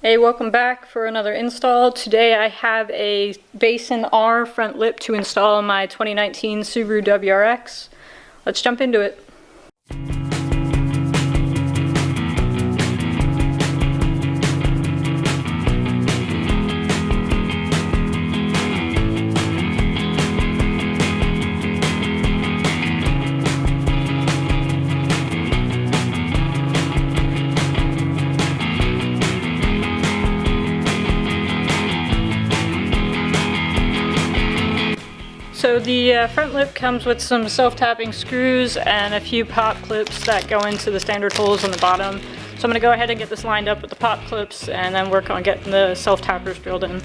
Hey, welcome back for another install. Today I have a Basin R front lip to install on my 2019 Subaru WRX. Let's jump into it. So the front lip comes with some self-tapping screws and a few pop clips that go into the standard holes on the bottom. So I'm going to go ahead and get this lined up with the pop clips and then work on getting the self-tappers drilled in.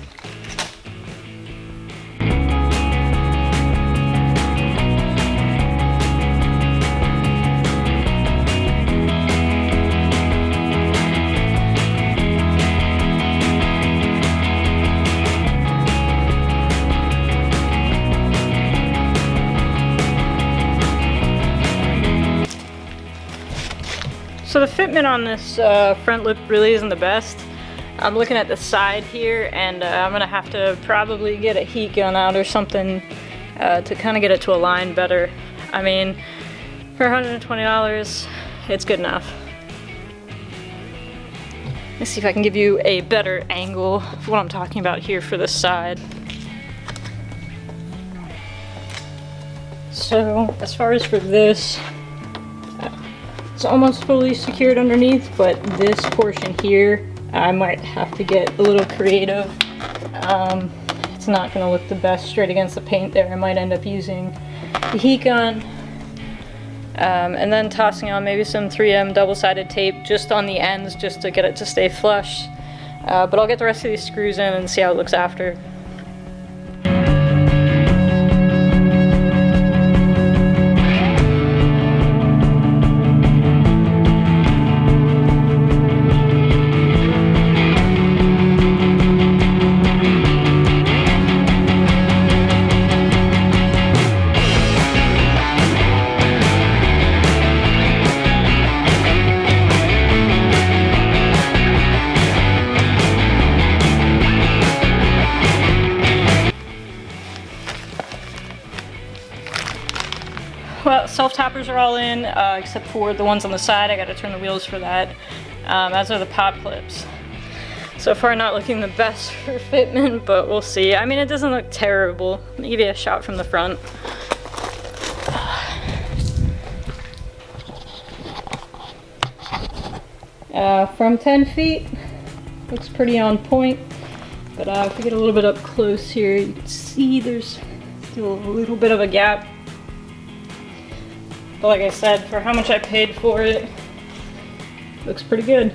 So the fitment on this front lip really isn't the best. I'm looking at the side here and I'm gonna have to probably get a heat gun out or something to kind of get it to align better. I mean, for $120, it's good enough. Let's see if I can give you a better angle of what I'm talking about here for this side. So as far as for this, it's almost fully secured underneath, but this portion here, I might have to get a little creative. It's not going to look the best straight against the paint there. I might end up using the heat gun and then tossing on maybe some 3M double-sided tape just on the ends just to get it to stay flush. But I'll get the rest of these screws in and see how it looks after. Well, self-tappers are all in, except for the ones on the side. I gotta turn the wheels for that, as are the pop clips. So far not looking the best for fitment, but we'll see. I mean, it doesn't look terrible. Let me give you a shot from the front. From 10 feet, looks pretty on point. But if we get a little bit up close here, you can see there's still a little bit of a gap. But like I said, for how much I paid for it, looks pretty good.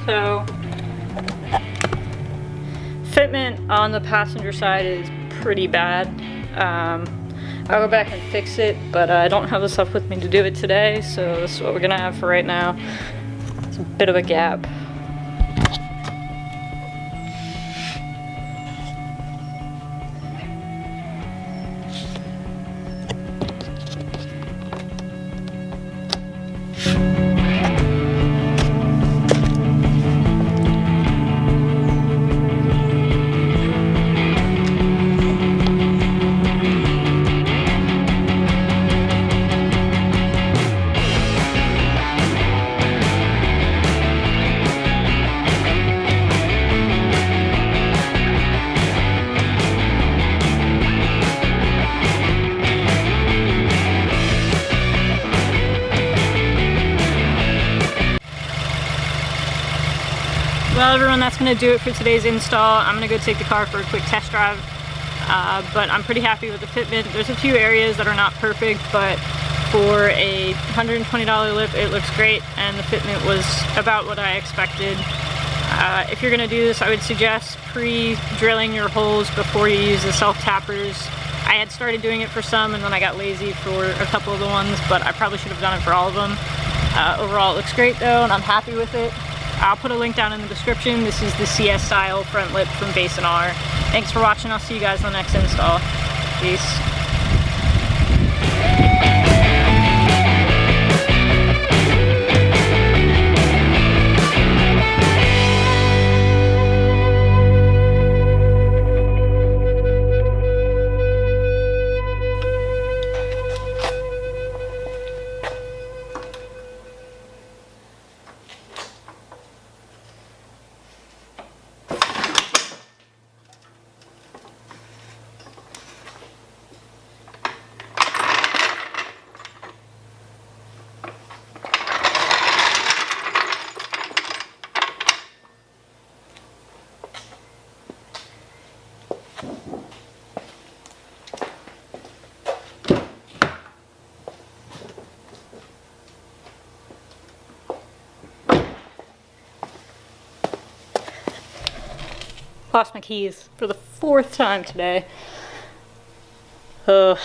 So, fitment on the passenger side is pretty bad. I'll go back and fix it, but I don't have the stuff with me to do it today, so this is what we're gonna have for right now. It's a bit of a gap. Well, everyone, that's going to do it for today's install. I'm going to go take the car for a quick test drive, but I'm pretty happy with the fitment. There's a few areas that are not perfect, but for a $120 lip, it looks great, and the fitment was about what I expected. If you're going to do this, I would suggest pre-drilling your holes before you use the self-tappers. I had started doing it for some, and then I got lazy for a couple of the ones, but I probably should have done it for all of them. Overall, it looks great though, and I'm happy with it. I'll put a link down in the description. This is the CS style front lip from Base & R. Thanks for watching. I'll see you guys on the next install. Peace. Lost my keys for the 4th time today. Ugh.